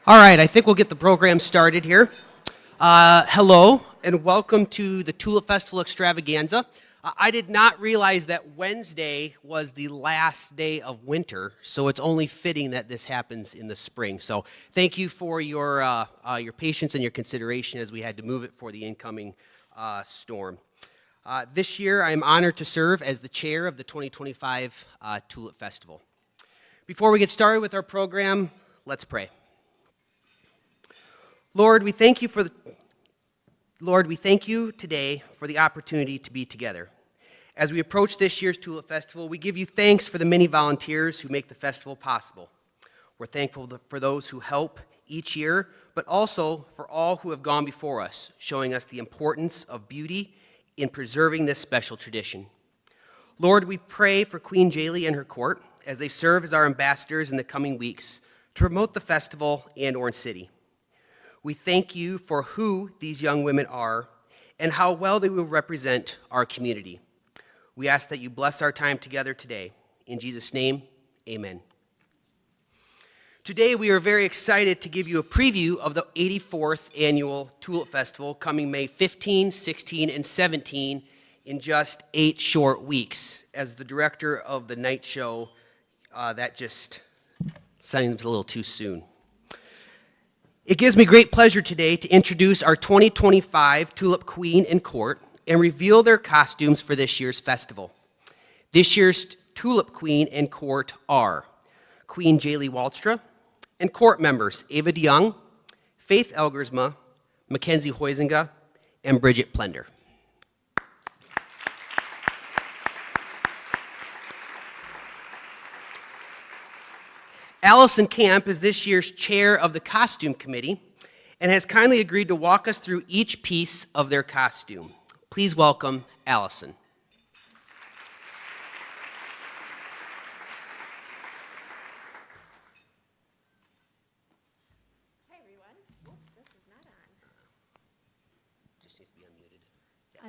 All right, I think we'll get the program started here. Hello, and welcome to the Tulip Festival Extravaganza. I did not realize that Wednesday was the last day of winter, so it's only fitting that this happens in the spring. So thank you for your patience and your consideration as we had to move it for the incoming storm. This year, I am honored to serve as the chair of the 2025 Tulip Festival. Before we get started with our program, let's pray. Lord, we thank you today for the opportunity to be together. As we approach this year's Tulip Festival, we give you thanks for the many volunteers who make the festival possible. We're thankful for those who help each year, but also for all who have gone before us, showing us the importance of beauty in preserving this special tradition. Lord, we pray for Queen Jaylee and her court as they serve as our ambassadors in the coming weeks to promote the festival and Orange City. We thank you for who these young women are and how well they will represent our community. We ask that you bless our time together today. In Jesus' name, amen. Today, we are very excited to give you a preview of the 84th Annual Tulip Festival coming May 15, 16, and 17 in just 8 short weeks. As the director of the night show, that just seems a little too soon. It gives me great pleasure today to introduce our 2025 Tulip Queen and Court and reveal their costumes for this year's festival. This year's Tulip Queen and Court are Queen Jaylee Walstra and court members Ava DeYoung, Faith Elgersma, Mackenzie Huizinga, and Bridget Plender. Allison Camp is this year's chair of the costume committee and has kindly agreed to walk us through each piece of their costume. Please welcome Allison. Hi, everyone. Oops, this is not on. Just needs to be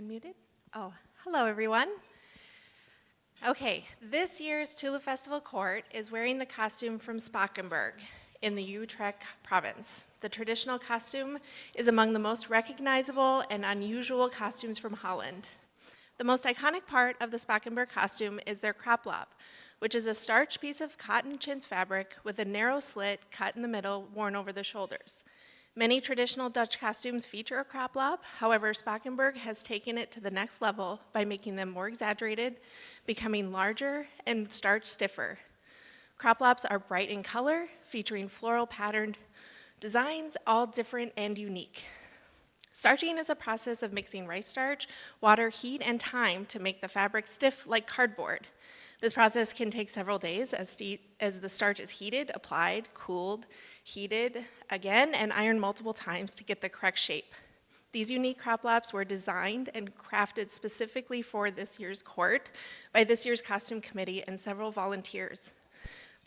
unmuted. Unmuted? Oh, hello, everyone. Okay, this year's Tulip Festival Court is wearing the costume from Spakenburg in the Utrecht province. The traditional costume is among the most recognizable and unusual costumes from Holland. The most iconic part of the Spakenburg costume is their kroplap, which is a starched piece of cotton chintz fabric with a narrow slit cut in the middle worn over the shoulders. Many traditional Dutch costumes feature a kroplap. However, Spakenburg has taken it to the next level by making them more exaggerated, becoming larger and starch stiffer. Kroplaps are bright in color, featuring floral patterned designs, all different and unique. Starching is a process of mixing rice starch, water, heat, and time to make the fabric stiff like cardboard. This process can take several days as the starch is heated, applied, cooled, heated again, and ironed multiple times to get the correct shape. These unique kroplaps were designed and crafted specifically for this year's court by this year's costume committee and several volunteers.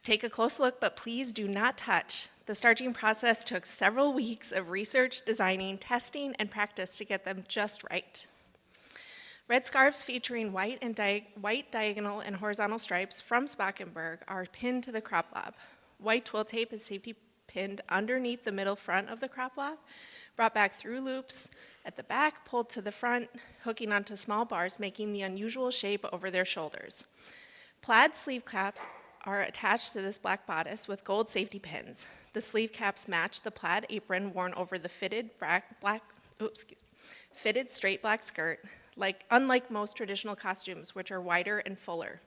Take a close look, but please do not touch. The starching process took several weeks of research, designing, testing, and practice to get them just right. Red scarves featuring white diagonal and horizontal stripes from Spakenburg are pinned to the kroplap. White twill tape is safety pinned underneath the middle front of the kroplap, brought back through loops at the back, pulled to the front, hooking onto small bars, making the unusual shape over their shoulders. Plaid sleeve caps are attached to this black bodice with gold safety pins. The sleeve caps match the plaid apron worn over the fitted straight black skirt, unlike most traditional costumes, which are wider and fuller.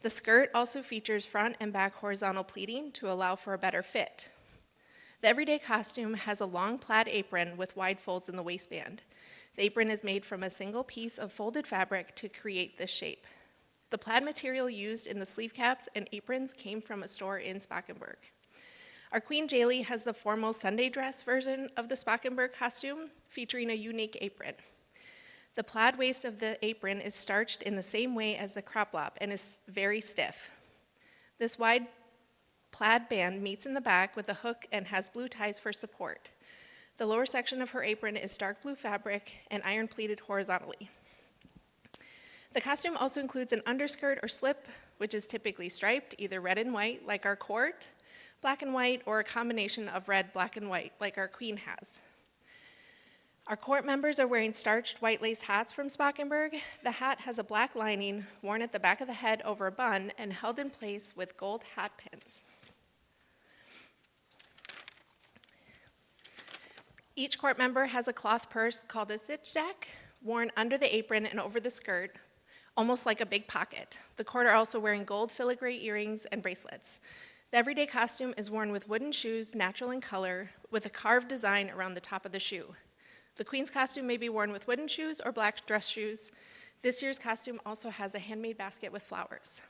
The skirt also features front and back horizontal pleating to allow for a better fit. The everyday costume has a long plaid apron with wide folds in the waistband. The apron is made from a single piece of folded fabric to create this shape. The plaid material used in the sleeve caps and aprons came from a store in Spakenburg. Our Queen Jaylee has the formal Sunday dress version of the Spakenburg costume, featuring a unique apron. The plaid waist of the apron is starched in the same way as the kroplap and is very stiff. This wide plaid band meets in the back with a hook and has blue ties for support. The lower section of her apron is dark blue fabric and iron pleated horizontally. The costume also includes an underskirt or slip, which is typically striped, either red and white like our court, black and white, or a combination of red, black, and white, like our queen has. Our court members are wearing starched white lace hats from Spakenburg. The hat has a black lining worn at the back of the head over a bun and held in place with gold hat pins. Each court member has a cloth purse called a sitjack worn under the apron and over the skirt, almost like a big pocket. The court are also wearing gold filigree earrings and bracelets. The everyday costume is worn with wooden shoes, natural in color, with a carved design around the top of the shoe. The Queen's costume may be worn with wooden shoes or black dress shoes. This year's costume also has a handmade basket with flowers.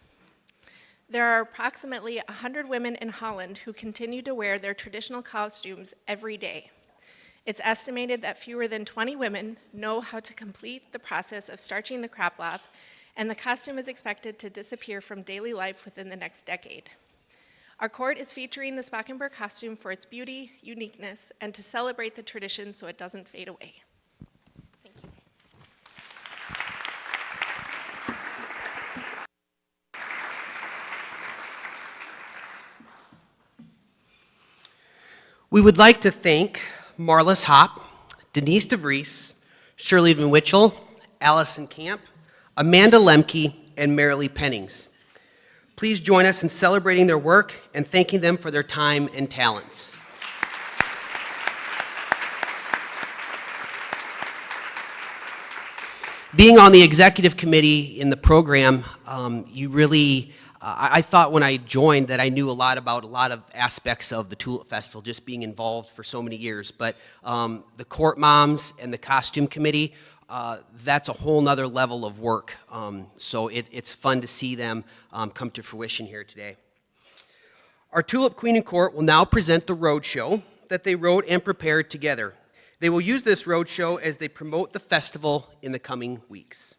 There are approximately 100 women in Holland who continue to wear their traditional costumes every day. It's estimated that fewer than 20 women know how to complete the process of starching the kraplap, and the costume is expected to disappear from daily life within the next decade. Our court is featuring the Spakenburg costume for its beauty, uniqueness, and to celebrate the tradition so it doesn't fade away. Thank you. We would like to thank Marlis Hopp, Denise DeVries, Shirley Van Witchell, Allison Camp, Amanda Lemke, and Marilee Pennings. Please join us in celebrating their work and thanking them for their time and talents. Being on the executive committee in the program, I thought when I joined that I knew a lot about a lot of aspects of the Tulip Festival, just being involved for so many years. But the court moms and the costume committee, that's a whole nother level of work. So it's fun to see them come to fruition here today. Our Tulip Queen and Court will now present the roadshow that they wrote and prepared together. They will use this roadshow as they promote the festival in the coming weeks.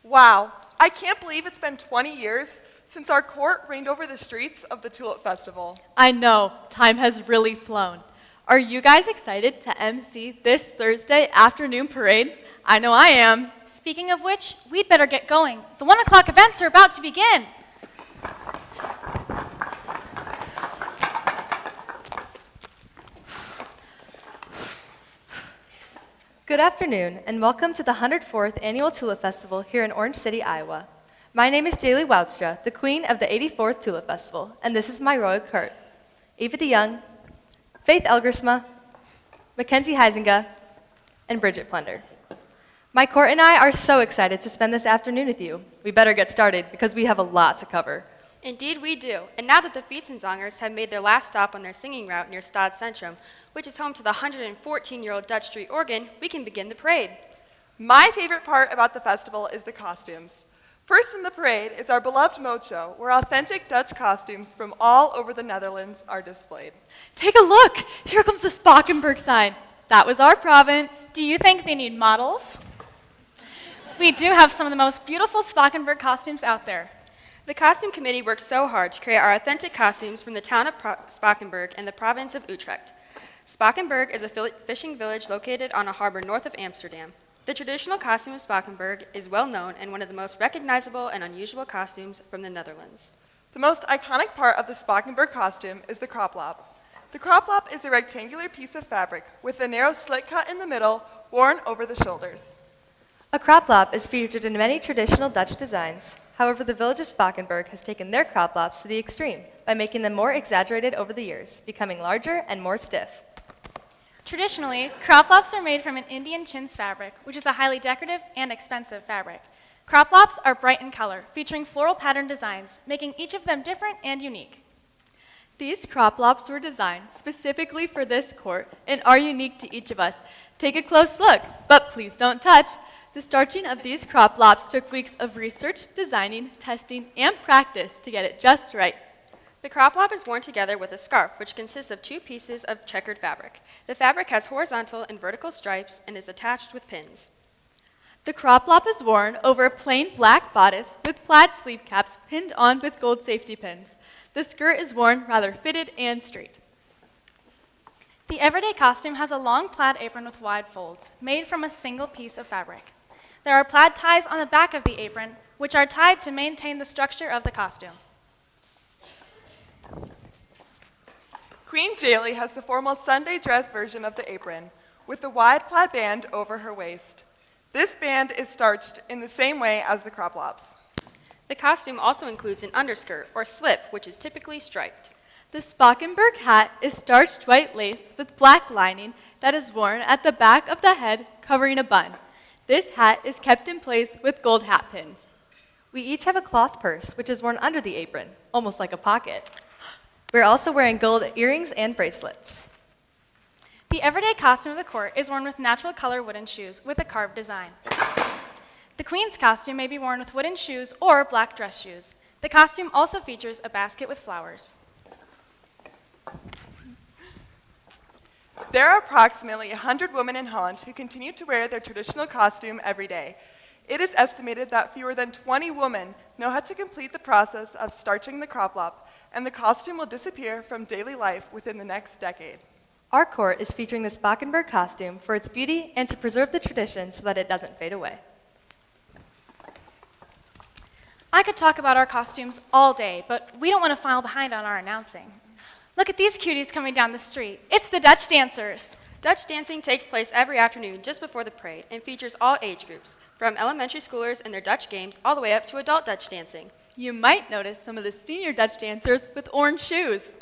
Wow, I can't believe it's been 20 years since our court reigned over the streets of the Tulip Festival. I know, time has really flown. Are you guys excited to MC this Thursday afternoon parade? I know I am. Speaking of which, we'd better get going. The 1 o'clock events are about to begin. Good afternoon, and welcome to the 104th Annual Tulip Festival here in Orange City, Iowa. My name is Jaylee Woudstra, the queen of the 84th Tulip Festival, and this is my royal court. Eva DeYoung, Faith Elgersma, Mackenzie Heisinga, and Bridget Plunder. My court and I are so excited to spend this afternoon with you. We better get started because we have a lot to cover. Indeed we do. And now that the Fietsenzangers have made their last stop on their singing route near Stad Centrum, which is home to the 114-year-old Dutch Street organ, we can begin the parade. My favorite part about the festival is the costumes. First in the parade is our beloved Moot Show, where authentic Dutch costumes from all over the Netherlands are displayed. Take a look! Here comes the Spakenburg sign. That was our province. Do you think they need models? We do have some of the most beautiful Spakenburg costumes out there. The costume committee worked so hard to create our authentic costumes from the town of Spakenburg and the province of Utrecht. Spakenburg is a fishing village located on a harbor north of Amsterdam. The traditional costume of Spakenburg is well known and one of the most recognizable and unusual costumes from the Netherlands. The most iconic part of the Spakenburg costume is the kraplap. The kraplap is a rectangular piece of fabric with a narrow slit cut in the middle, worn over the shoulders. A kraplap is featured in many traditional Dutch designs. However, the village of Spakenburg has taken their kraplaps to the extreme by making them more exaggerated over the years, becoming larger and more stiff. Traditionally, croplaps are made from an Indian chintz fabric, which is a highly decorative and expensive fabric. Croplaps are bright in color, featuring floral pattern designs, making each of them different and unique. These croplaps were designed specifically for this court and are unique to each of us. Take a close look, but please don't touch. The starching of these croplaps took weeks of research, designing, testing, and practice to get it just right. The kraplap is worn together with a scarf, which consists of two pieces of checkered fabric. The fabric has horizontal and vertical stripes and is attached with pins. The kraplap is worn over a plain black bodice with plaid sleeve caps pinned on with gold safety pins. The skirt is worn rather fitted and straight. The everyday costume has a long plaid apron with wide folds, made from a single piece of fabric. There are plaid ties on the back of the apron, which are tied to maintain the structure of the costume. Queen Jaylee has the formal Sunday dress version of the apron, with the wide plaid band over her waist. This band is starched in the same way as the crop lops. The costume also includes an underskirt or slip, which is typically striped. The Spockenberg hat is starched white lace with black lining that is worn at the back of the head, covering a bun. This hat is kept in place with gold hat pins. We each have a cloth purse, which is worn under the apron, almost like a pocket. We're also wearing gold earrings and bracelets. The everyday costume of the court is worn with natural color wooden shoes with a carved design. The Queen's costume may be worn with wooden shoes or black dress shoes. The costume also features a basket with flowers. There are approximately 100 women in Holland who continue to wear their traditional costume every day. It is estimated that fewer than 20 women know how to complete the process of starching the crop lop, and the costume will disappear from daily life within the next decade. Our court is featuring the Spockenberg costume for its beauty and to preserve the tradition so that it doesn't fade away. I could talk about our costumes all day, but we don't want to fall behind on our announcing. Look at these cuties coming down the street. It's the Dutch dancers. Dutch dancing takes place every afternoon just before the parade and features all age groups, from elementary schoolers and their Dutch games all the way up to adult Dutch dancing. You might notice some of the senior Dutch dancers with orange shoes.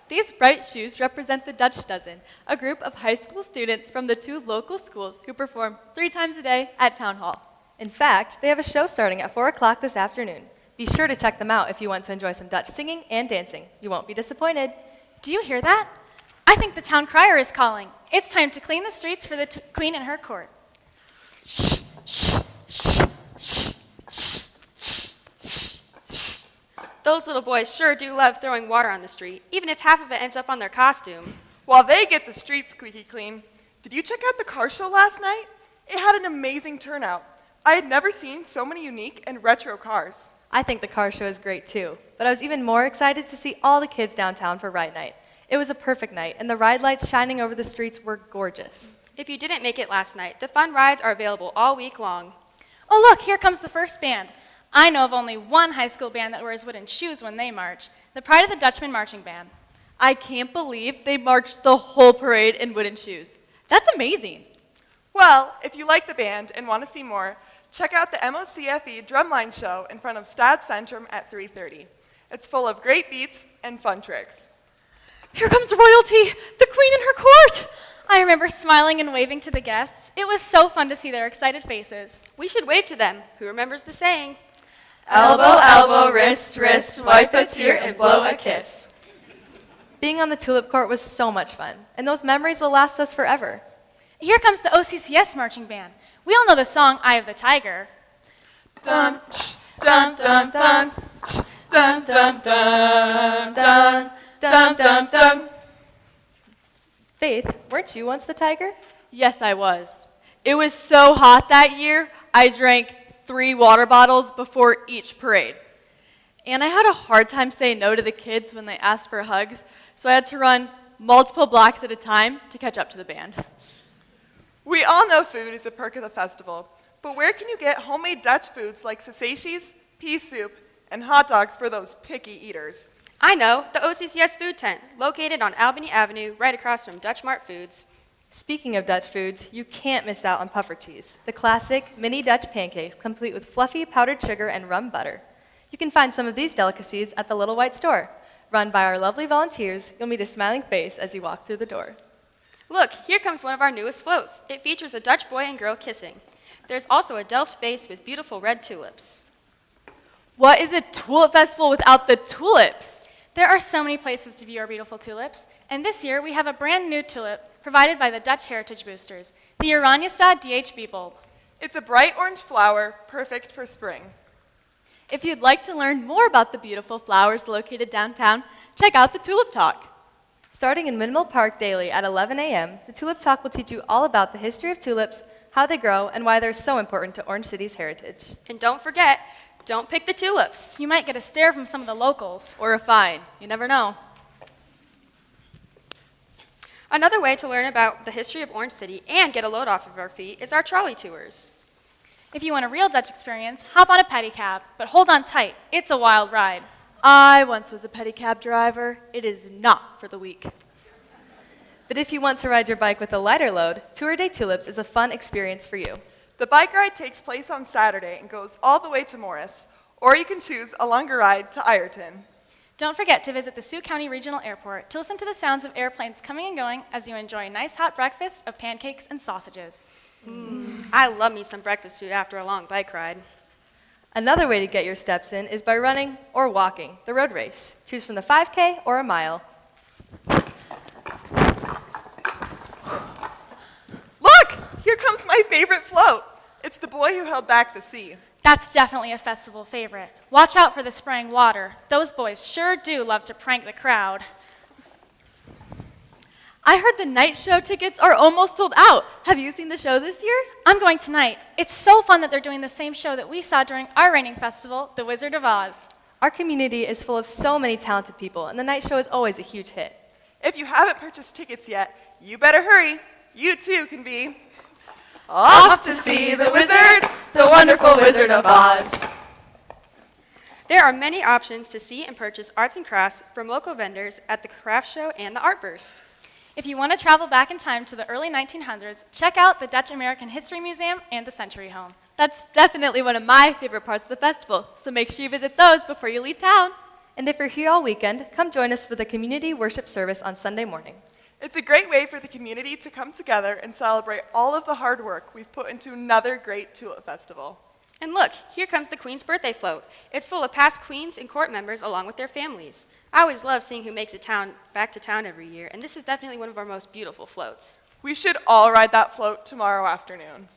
These bright shoes represent the Dutch Dozen, a group of high school students from the 2 local schools who perform 3 times a day at Town Hall. In fact, they have a show starting at 4 o'clock this afternoon. Be sure to check them out if you want to enjoy some Dutch singing and dancing. You won't be disappointed. Do you hear that? I think the town crier is calling. It's time to clean the streets for the Queen and her court. Shh, shh, shh, shh, shh, shh, shh. Those little boys sure do love throwing water on the street, even if half of it ends up on their costume. While they get the streets squeaky clean, did you check out the car show last night? It had an amazing turnout. I had never seen so many unique and retro cars. I think the car show is great too, but I was even more excited to see all the kids downtown for Ride Night. It was a perfect night, and the ride lights shining over the streets were gorgeous. If you didn't make it last night, the fun rides are available all week long. Oh, look, here comes the first band. I know of only one high school band that wears wooden shoes when they march, the Pride of the Dutchman Marching Band. I can't believe they marched the whole parade in wooden shoes. That's amazing. Well, if you like the band and want to see more, check out the MOCFE Drumline Show in front of Stad Centrum at 3:30. It's full of great beats and fun tricks. Here comes royalty, the Queen and her court. I remember smiling and waving to the guests. It was so fun to see their excited faces. We should wave to them. Who remembers the saying? Elbow, elbow, wrist, wrist, wipe a tear and blow a kiss. Being on the Tulip Court was so much fun, and those memories will last us forever. Here comes the OCCS Marching Band. We all know the song, Eye of the Tiger. Dun, dun, dun, dun, dun, dun, dun, dun, dun, dun, dun. Faith, weren't you once the tiger? Yes, I was. It was so hot that year, I drank 3 water bottles before each parade. And I had a hard time saying no to the kids when they asked for hugs, so I had to run multiple blocks at a time to catch up to the band. We all know food is a perk of the festival, but where can you get homemade Dutch foods like sausage, pea soup, and hot dogs for those picky eaters? I know, the OCCS food tent, located on Albany Avenue, right across from Dutch Mart Foods. Speaking of Dutch foods, you can't miss out on puffer cheese, the classic mini Dutch pancakes complete with fluffy powdered sugar and rum butter. You can find some of these delicacies at the Little White Store. Run by our lovely volunteers, you'll meet a smiling face as you walk through the door. Look, here comes one of our newest floats. It features a Dutch boy and girl kissing. There's also a Delft vase with beautiful red tulips. What is a tulip festival without the tulips? There are so many places to view our beautiful tulips, and this year we have a brand new tulip provided by the Dutch Heritage Boosters, the Oranjestad DHB bulb. It's a bright orange flower, perfect for spring. If you'd like to learn more about the beautiful flowers located downtown, check out the Tulip Talk. Starting in Windmill Park daily at 11 a.m., the Tulip Talk will teach you all about the history of tulips, how they grow, and why they're so important to Orange City's heritage. And don't forget, don't pick the tulips. You might get a stare from some of the locals. Or a fine. You never know. Another way to learn about the history of Orange City and get a load off of our feet is our trolley tours. If you want a real Dutch experience, hop on a pedicab, but hold on tight. It's a wild ride. I once was a pedicab driver. It is not for the weak. But if you want to ride your bike with a lighter load, Tour de Tulips is a fun experience for you. The bike ride takes place on Saturday and goes all the way to Morris, or you can choose a longer ride to Ireton. Don't forget to visit the Sioux County Regional Airport to listen to the sounds of airplanes coming and going as you enjoy a nice hot breakfast of pancakes and sausages. I love me some breakfast food after a long bike ride. Another way to get your steps in is by running or walking the road race. Choose from the 5K or a mile. Look! Here comes my favorite float. It's the boy who held back the sea. That's definitely a festival favorite. Watch out for the spraying water. Those boys sure do love to prank the crowd. I heard the night show tickets are almost sold out. Have you seen the show this year? I'm going tonight. It's so fun that they're doing the same show that we saw during our reigning festival, The Wizard of Oz. Our community is full of so many talented people, and the night show is always a huge hit. If you haven't purchased tickets yet, you better hurry. You too can be off to see the wizard, the wonderful Wizard of Oz. There are many options to see and purchase arts and crafts from local vendors at the craft show and the art burst. If you want to travel back in time to the early 1900s, check out the Dutch American History Museum and the Century Home. That's definitely one of my favorite parts of the festival, so make sure you visit those before you leave town. And if you're here all weekend, come join us for the community worship service on Sunday morning. It's a great way for the community to come together and celebrate all of the hard work we've put into another great Tulip Festival. And look, here comes the Queen's birthday float. It's full of past Queens and court members along with their families. I always love seeing who makes it back to town every year, and this is definitely one of our most beautiful floats. We should all ride that float tomorrow afternoon.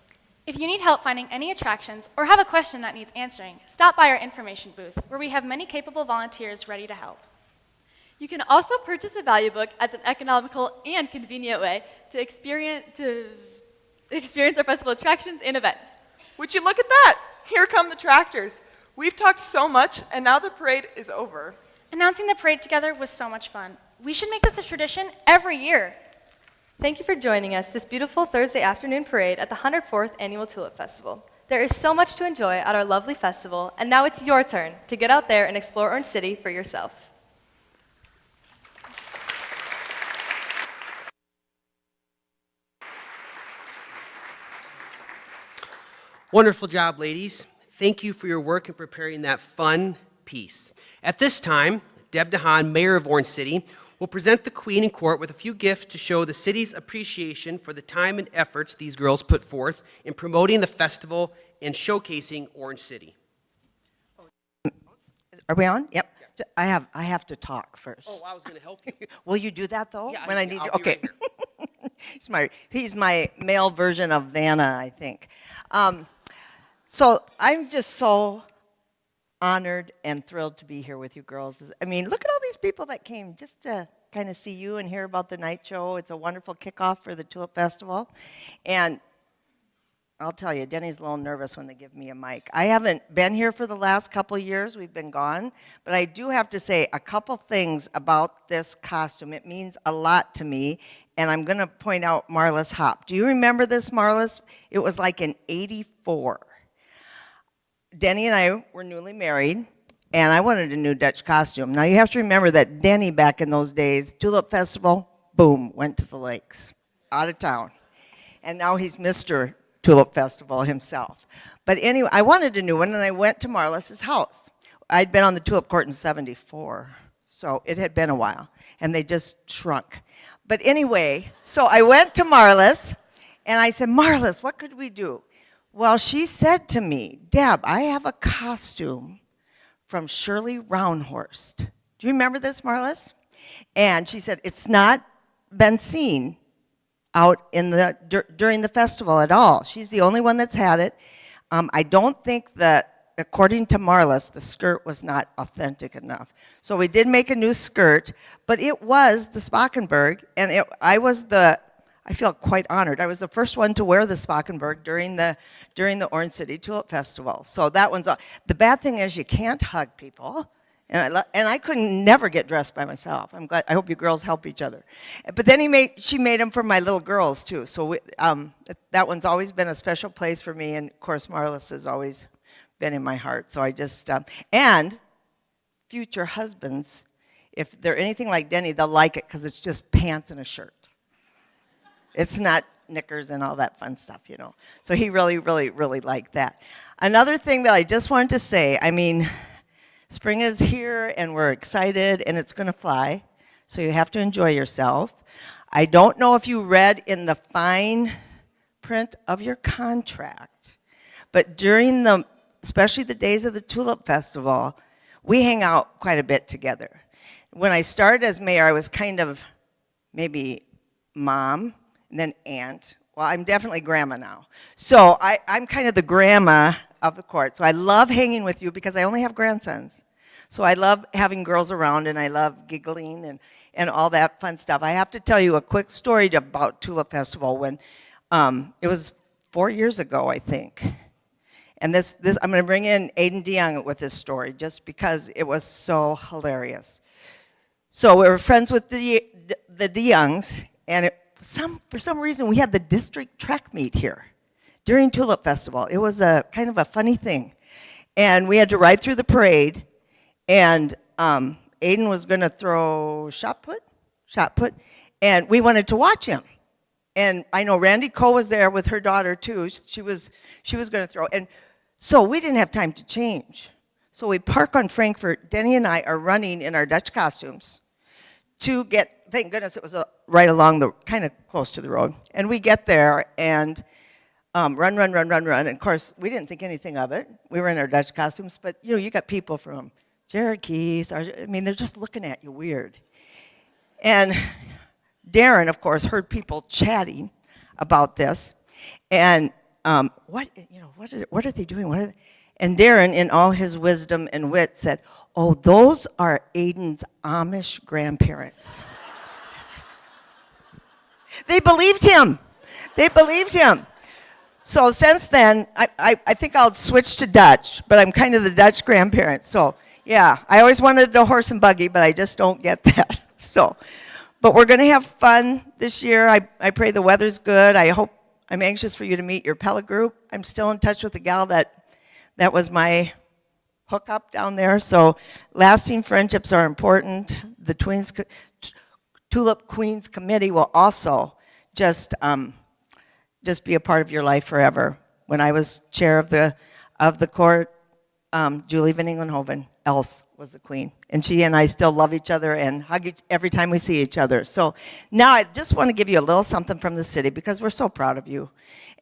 If you need help finding any attractions or have a question that needs answering, stop by our information booth, where we have many capable volunteers ready to help. You can also purchase a value book as an economical and convenient way to experience our festival attractions and events. Would you look at that? Here come the tractors. We've talked so much, and now the parade is over. Announcing the parade together was so much fun. We should make this a tradition every year. Thank you for joining us this beautiful Thursday afternoon parade at the 104th Annual Tulip Festival. There is so much to enjoy at our lovely festival, and now it's your turn to get out there and explore Orange City for yourself. Wonderful job, ladies. Thank you for your work in preparing that fun piece. At this time, Deb DeHaan, Mayor of Orange City, will present the Queen in court with a few gifts to show the city's appreciation for the time and efforts these girls put forth in promoting the festival and showcasing Orange City. Are we on? Yep. I have to talk first. Oh, I was going to help you. Will you do that though? Yeah, when I need I'll you. be Okay. right he's my male version of Vanna, I think. So I'm just so honored and thrilled to be here with you girls. I mean, look at all these people that came just to kind of see you and hear about the night show. It's a wonderful kickoff for the Tulip Festival. And I'll tell you, Denny's a little nervous when they give me a mic. I haven't been here for the last couple of years. We've been gone. But I do have to say a couple things about this costume. It means a lot to me. And I'm going to point out Marla's Hop. Do you remember this, Marla's? It was like in '84. Denny and I were newly married, and I wanted a new Dutch costume. Now, you have to remember that Denny, back in those days, Tulip Festival, boom, went to the lakes, out of town. And now he's Mr. Tulip Festival himself. But anyway, I wanted a new one, and I went to Marla's house. I'd been on the Tulip Court in '74, so it had been a while, and they just shrunk. But anyway, so I went to Marla's, and I said, Marla's, what could we do? Well, she said to me, Deb, I have a costume from Shirley Roundhorst. Do you remember this, Marla's? And she said, it's not been seen out in during the festival at all. She's the only one that's had it. I don't think that, according to Marla's, the skirt was not authentic enough. So we did make a new skirt, but it was the Spakenburg, and I feel quite honored. I was the first one to wear the Spakenburg during the Orange City Tulip Festival. So that one's all. The bad thing is you can't hug people, And I couldn't never get dressed by myself. I hope you girls help each other. But then she made them for my little girls too. So that one's always been a special place for me. And of course, Marlis has always been in my heart. So I just, and future husbands, if they're anything like Denny, they'll like it because it's just pants and a shirt. It's not knickers and all that fun stuff, you know. So he really, really, really liked that. Another thing that I just wanted to say, I mean, spring is here and we're excited and it's going to fly, so you have to enjoy yourself. I don't know if you read in the fine print of your contract, but during especially the days of the Tulip Festival, we hang out quite a bit together. When I started as mayor, I was kind of maybe mom, and then aunt. Well, I'm definitely grandma now. So I'm kind of the grandma of the court. So I love hanging with you because I only have grandsons. So I love having girls around, and I love giggling and all that fun stuff. I have to tell you a quick story about Tulip Festival when it was 4 years ago, I think. And this I'm going to bring in Aiden DeYoung with this story just because it was so hilarious. So we were friends with the DeYoungs, and for some reason we had the district track meet here during Tulip Festival. It was a kind of a funny thing. And we had to ride through the parade, and Aiden was going to throw shot put, and we wanted to watch him. And I know Randy Coe was there with her daughter too. She was going to throw, and so we didn't have time to change. So we park on Frankfurt. Denny and I are running in our Dutch costumes to get, thank goodness it was right along the, kind of close to the road. And we get there and run. And of course, we didn't think anything of it. We were in our Dutch costumes, but you know, you got people from Cherokee, I mean, they're just looking at you weird. And Darren, of course, heard people chatting about this. And what are they doing? And Darren, in all his wisdom and wit, said, "Oh, those are Aiden's Amish grandparents." They believed him. So since then, I think I'll switch to Dutch, but I'm kind of the Dutch grandparent. So yeah, I always wanted a horse and buggy, but I just don't get that. So, but we're going to have fun this year. I pray the weather's good. I'm anxious for you to meet your Pella group. I'm still in touch with the gal that was my hookup down there. So lasting friendships are important. The Tulip Queens Committee will also just be a part of your life forever. When I was chair of the court, Julie Van Englenhoven, Else, was the queen. And she and I still love each other and hug every time we see each other. So now I just want to give you a little something from the city because we're so proud of you.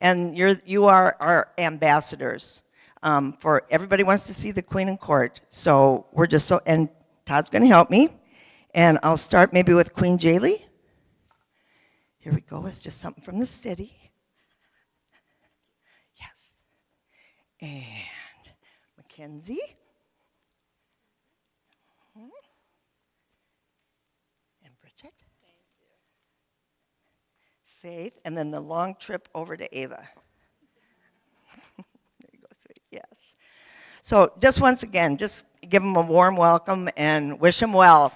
And you are our ambassadors. For everybody wants to see the queen in court. So we're just so, and Todd's going to help me. And I'll start maybe with Queen Jaylee. Here we go. It's just something from the city. Yes. And Mackenzie. And Bridget. Thank you. Faith. And then the long trip over to Ava. There you go, sweet. Yes. So just once again, just give them a warm welcome and wish them well.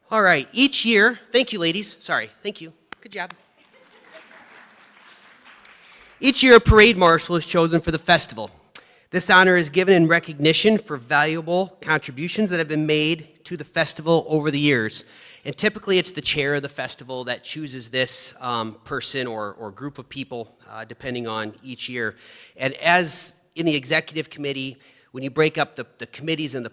All right, each year, thank you, ladies. Sorry, thank you. Good job. Each year, a parade marshal is chosen for the festival. This honor is given in recognition for valuable contributions that have been made to the festival over the years. And typically, it's the chair of the festival that chooses this person or group of people, depending on each year. And as in the executive committee, when you break up the committees and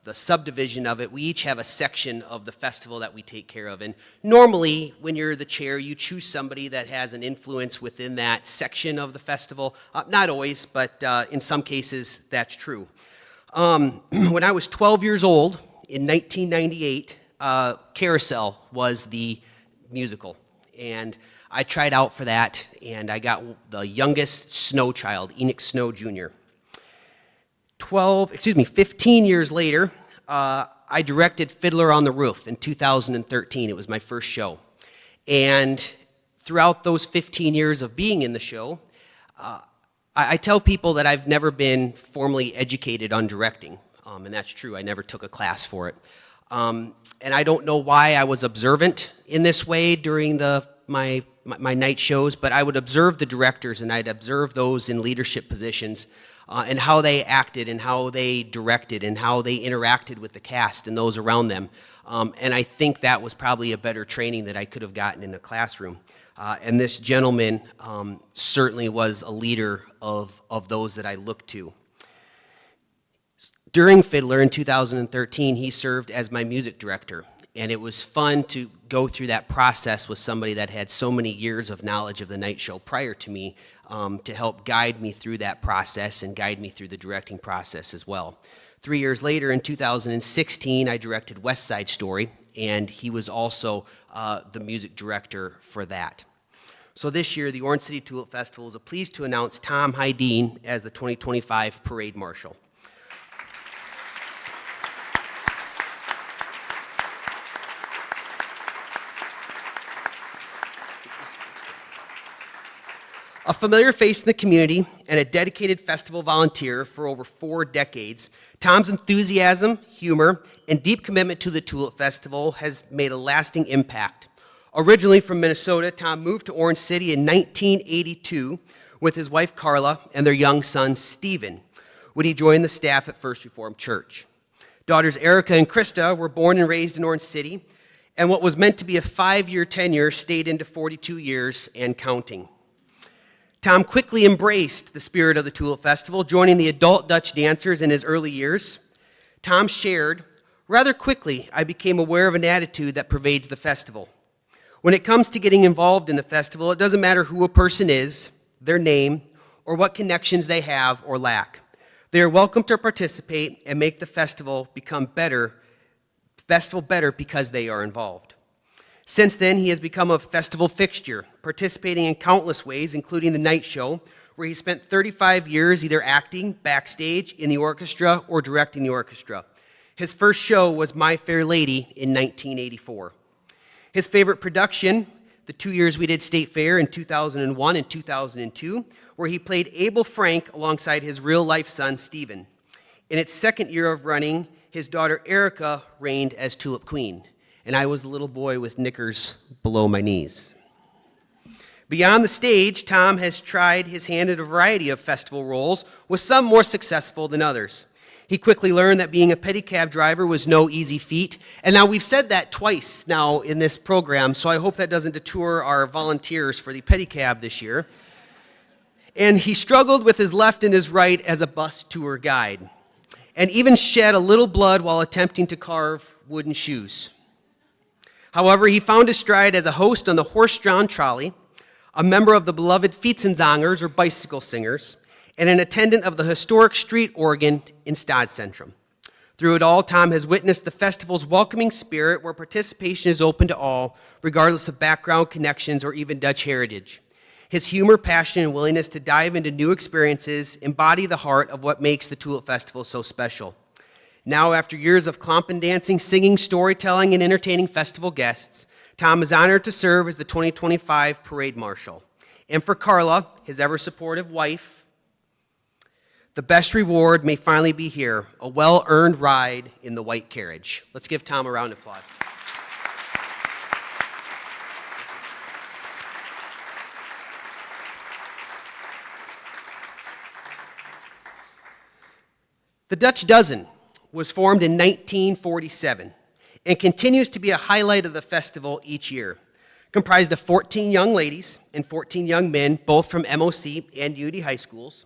the subdivision of it, we each have a section of the festival that we take care of. And normally, when you're the chair, you choose somebody that has an influence within that section of the festival. Not always, but in some cases, that's true. When I was 12 years old, in 1998, Carousel was the musical. And I tried out for that, and I got the youngest Snow child, Enoch Snow Jr. 15 years later, I directed Fiddler on the Roof in 2013. It was my first show. And throughout those 15 years of being in the show, I tell people that I've never been formally educated on directing, and that's true. I never took a class for it. And I don't know why I was observant in this way during my night shows, but I would observe the directors and I'd observe those in leadership positions and how they acted and how they directed and how they interacted with the cast and those around them. And I think that was probably a better training that I could have gotten in a classroom. And this gentleman certainly was a leader of those that I looked to. During Fiddler in 2013, he served as my music director, and it was fun to go through that process with somebody that had so many years of knowledge of the night show prior to me to help guide me through that process and guide me through the directing process as well. 3 years later, in 2016, I directed West Side Story, and he was also the music director for that. So this year, the Orange City Tulip Festival is pleased to announce Tom Hydeen as the 2025 Parade Marshal. A familiar face in the community and a dedicated festival volunteer for over 4 decades, Tom's enthusiasm, humor, and deep commitment to the Tulip Festival has made a lasting impact. Originally from Minnesota, Tom moved to Orange City in 1982 with his wife Carla and their young son Stephen when he joined the staff at First Reformed Church. Daughters Erica and Krista were born and raised in Orange City, and what was meant to be a 5-year tenure stayed into 42 years and counting. Tom quickly embraced the spirit of the Tulip Festival, joining the adult Dutch dancers in his early years. Tom shared, "Rather quickly, I became aware of an attitude that pervades the festival. When it comes to getting involved in the festival, it doesn't matter who a person is, their name, or what connections they have or lack. They are welcome to participate and make the festival better because they are involved." Since then, he has become a festival fixture, participating in countless ways, including the night show, where he spent 35 years either acting backstage in the orchestra or directing the orchestra. His first show was My Fair Lady in 1984. His favorite production, the 2 years we did State Fair in 2001 and 2002, where he played Abel Frank alongside his real-life son, Stephen. In its second year of running, his daughter Erica reigned as Tulip Queen, and I was a little boy with knickers below my knees. Beyond the stage, Tom has tried his hand at a variety of festival roles, with some more successful than others. He quickly learned that being a pedicab driver was no easy feat, and now we've said that twice now in this program, so I hope that doesn't deter our volunteers for the pedicab this year. And he struggled with his left and his right as a bus tour guide, and even shed a little blood while attempting to carve wooden shoes. However, he found his stride as a host on the horse-drawn trolley, a member of the beloved Fietsenzangers or bicycle singers, and an attendant of the historic street organ in Stadtzentrum. Through it all, Tom has witnessed the festival's welcoming spirit where participation is open to all, regardless of background, connections, or even Dutch heritage. His humor, passion, and willingness to dive into new experiences embody the heart of what makes the Tulip Festival so special. Now, after years of klompen dancing, singing, storytelling, and entertaining festival guests, Tom is honored to serve as the 2025 Parade Marshal. And for Carla, his ever-supportive wife, the best reward may finally be here, a well-earned ride in the white carriage. Let's give Tom a round of applause. The Dutch Dozen was formed in 1947 and continues to be a highlight of the festival each year. Comprised of 14 young ladies and 14 young men, both from MOC and Unity High Schools,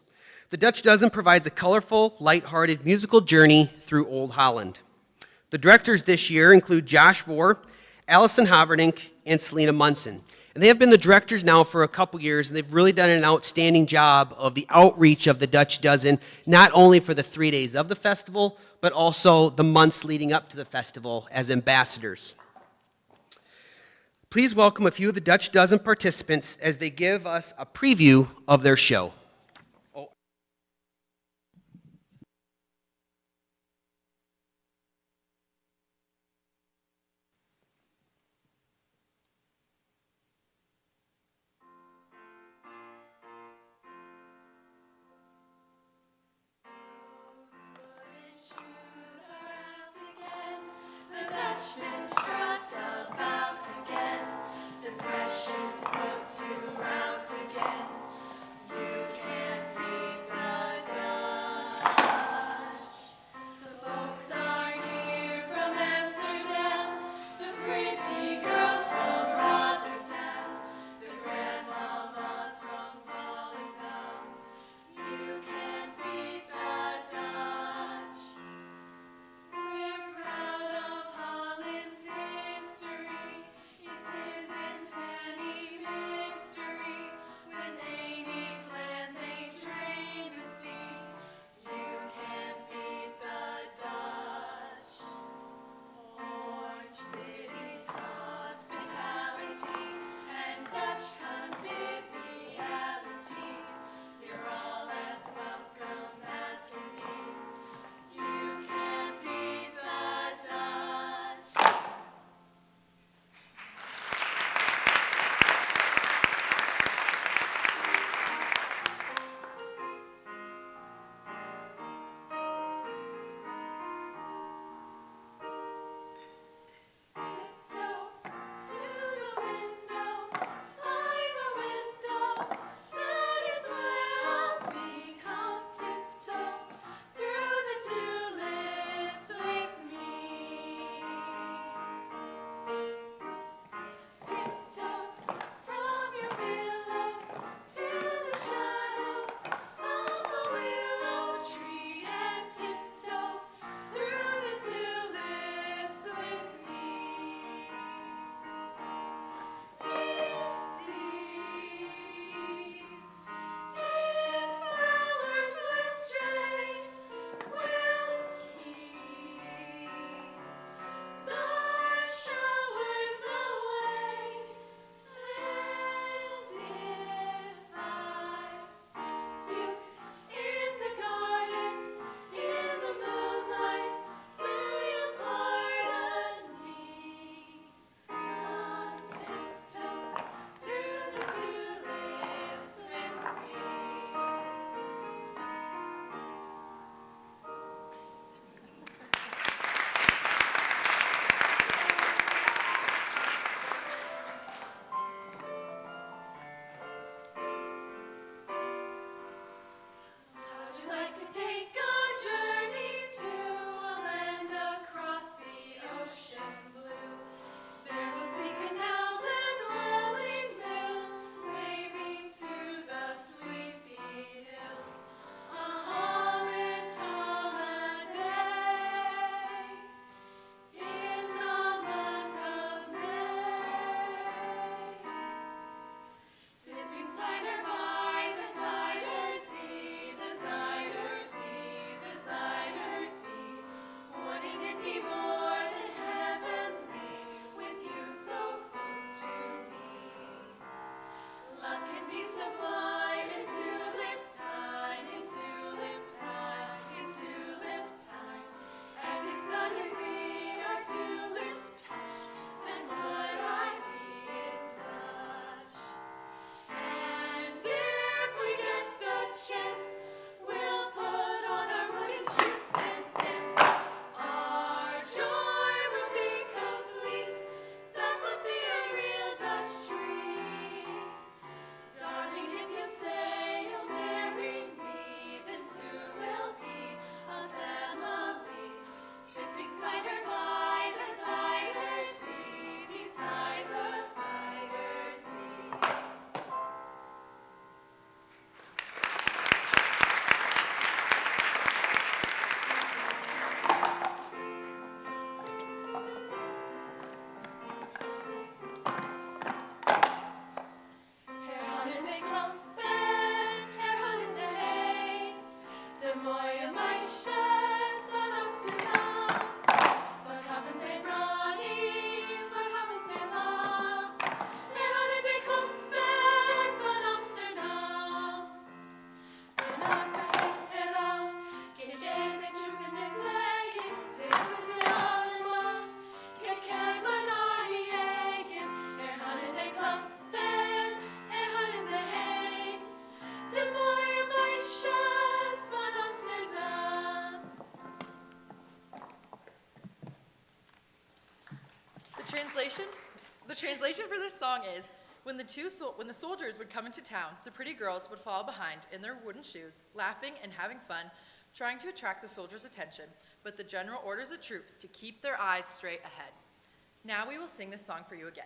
the Dutch Dozen provides a colorful, lighthearted musical journey through Old Holland. The directors this year include Josh Vore, Allison Havernink, and Selena Munson. And they have been the directors now for a couple years, and they've really done an outstanding job of the outreach of the Dutch Dozen, not only for the 3 days of the festival, but also the months leading up to the festival as ambassadors. Please welcome a few of the Dutch Dozen participants as they give us a preview of their show. The translation for this song is, when the soldiers would come into town, the pretty girls would follow behind in their wooden shoes, laughing and having fun, trying to attract the soldiers' attention, but the general orders the troops to keep their eyes straight ahead. Now we will sing this song for you again.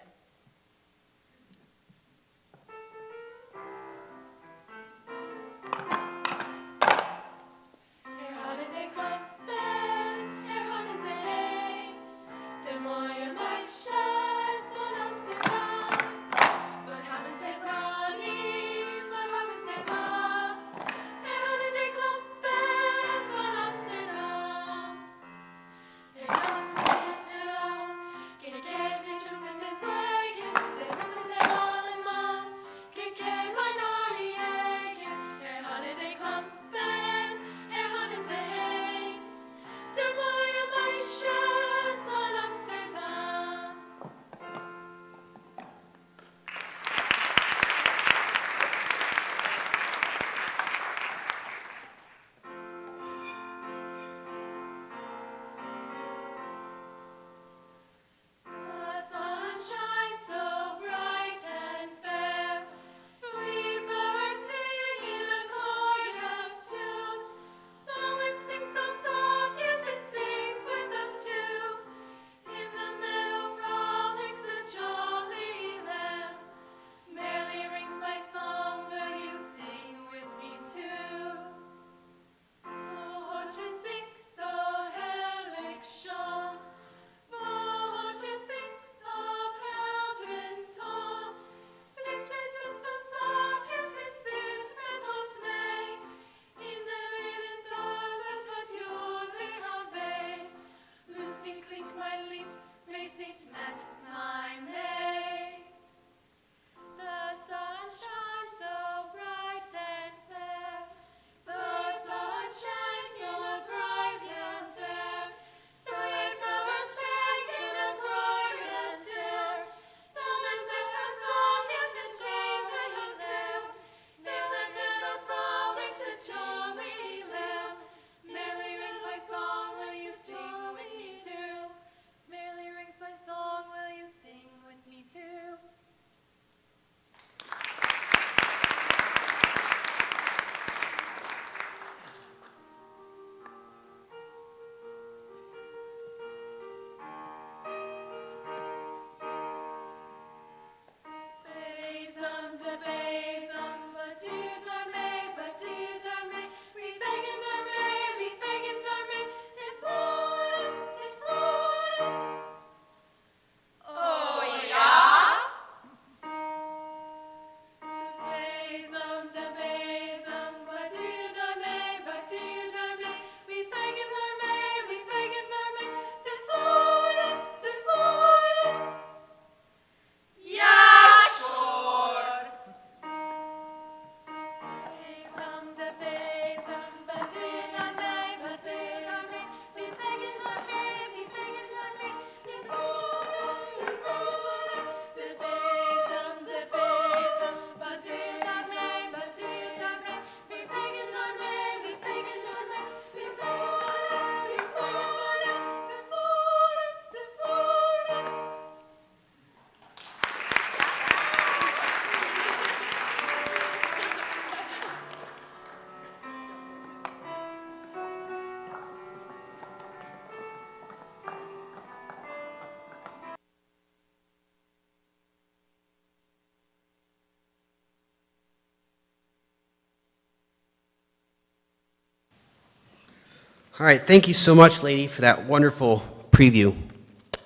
All right, thank you so much, lady, for that wonderful preview.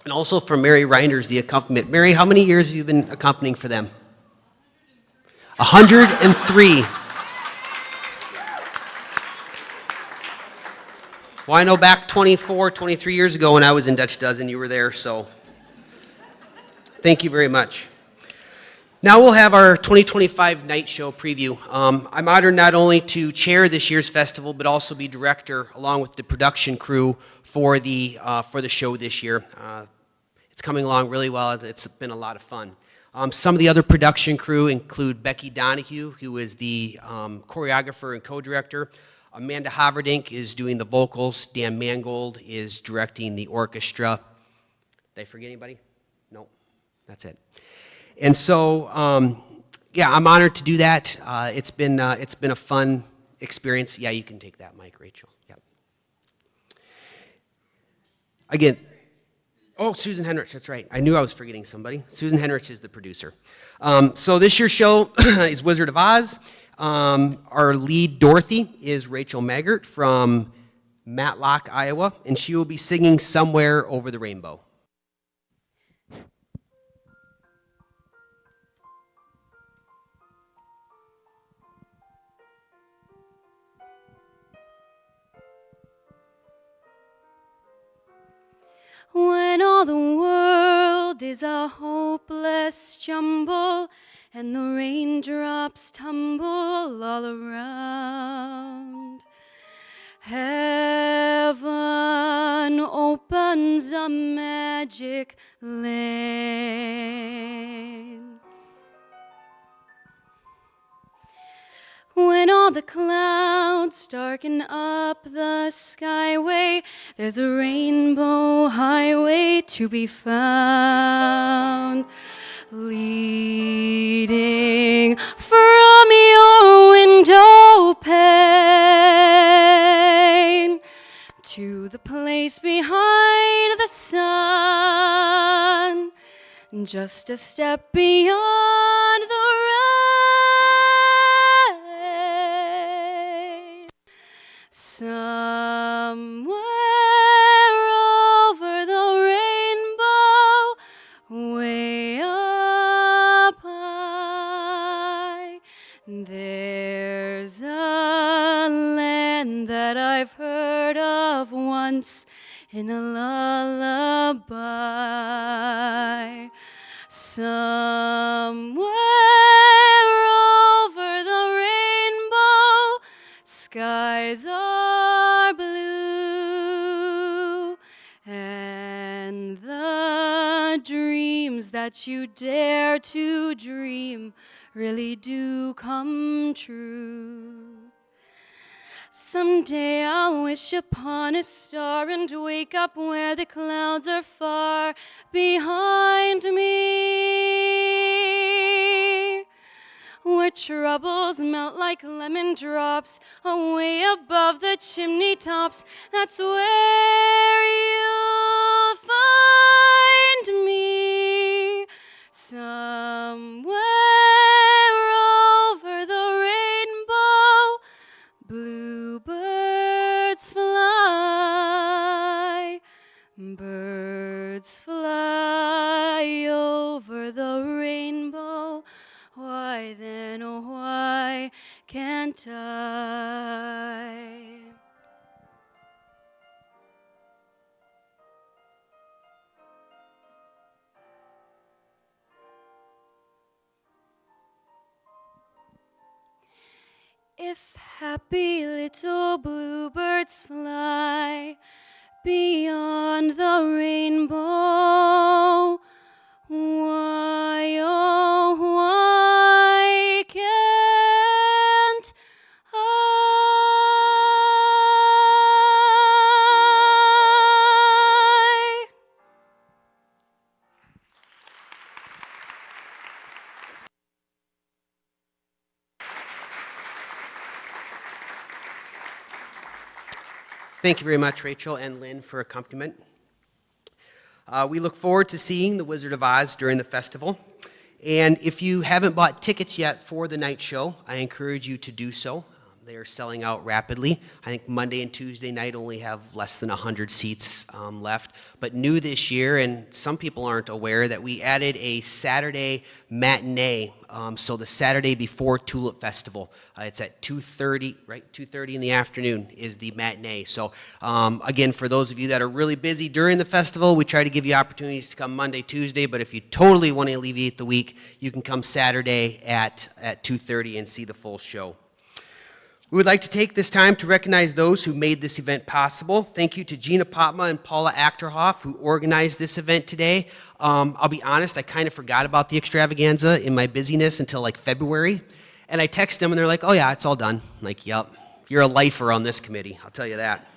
And also for Mary Reinders, the accompaniment. Mary, how many years have you been accompanying for them? 103. Well, I know back 24, 23 years ago when I was in Dutch Dozen, you were there, so thank you very much. Now we'll have our 2025 night show preview. I'm honored not only to chair this year's festival, but also be director along with the production crew for the show this year. It's coming along really well. It's been a lot of fun. Some of the other production crew include Becky Donahue, who is the choreographer and co-director. Amanda Haverdink is doing the vocals. Dan Mangold is directing the orchestra. Did I forget anybody? Nope, that's it. And so, yeah, I'm honored to do that. It's been a fun experience. Yeah, you can take that mic, Rachel. Yep. Again, oh, Susan Henrich, that's right. I knew I was forgetting somebody. Susan Henrich is the producer. So this year's show is Wizard of Oz. Our lead, Dorothy, is Rachel Maggart from Matlock, Iowa, and she will be singing Somewhere Over the Rainbow. When all the world is a hopeless jumble and the raindrops tumble all around, heaven opens a magic lane. When all the clouds darken up the skyway, there's a rainbow highway to be found, leading from your window pane to the place behind the sun, just a step beyond the somewhere over the rainbow, way up high, there's a land that I've heard of once in a lullaby. Somewhere over the rainbow, skies are blue, and the dreams that you dare to dream really do come true. Someday I'll wish upon a star and wake up where the clouds are far behind me, where troubles melt like lemon drops away above the chimney tops. That's where you'll find me, somewhere over the rainbow. Bluebirds fly, birds fly over the rainbow. Why then, oh why can't I? If happy little bluebirds fly beyond the rainbow, why, oh, why can't I? Thank you very much, Rachel and Lynn, for accompaniment. We look forward to seeing The Wizard of Oz during the festival. And if you haven't bought tickets yet for the night show, I encourage you to do so. They are selling out rapidly. I think Monday and Tuesday night only have less than 100 seats left. But new this year, and some people aren't aware, that we added a Saturday matinee. So the Saturday before Tulip Festival. It's at 2:30, right? 2:30 in the afternoon is the matinee. So again, for those of you that are really busy during the festival, we try to give you opportunities to come Monday, Tuesday. But if you totally want to alleviate the week, you can come Saturday at 2:30 and see the full show. We would like to take this time to recognize those who made this event possible. Thank you to Gina Popma and Paula Achterhoff, who organized this event today. I'll be honest, I kind of forgot about the extravaganza in my busyness until like February. And I text them and they're like, oh yeah, it's all done. I'm like, yep, you're a lifer on this committee, I'll tell you that.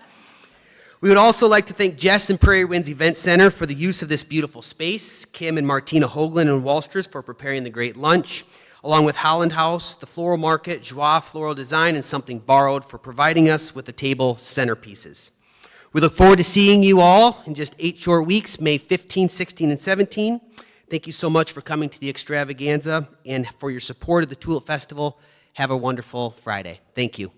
We would also like to thank Jess and Prairie Winds Event Center for the use of this beautiful space, Kim and Martina Hoagland and Wallsters for preparing the great lunch, along with Holland House, the Floral Market, Joie Floral Design, and Something Borrowed for providing us with the table centerpieces. We look forward to seeing you all in just 8 short weeks, May 15, 16, and 17. Thank you so much for coming to the Extravaganza and for your support of the Tulip Festival. Have a wonderful Friday. Thank you.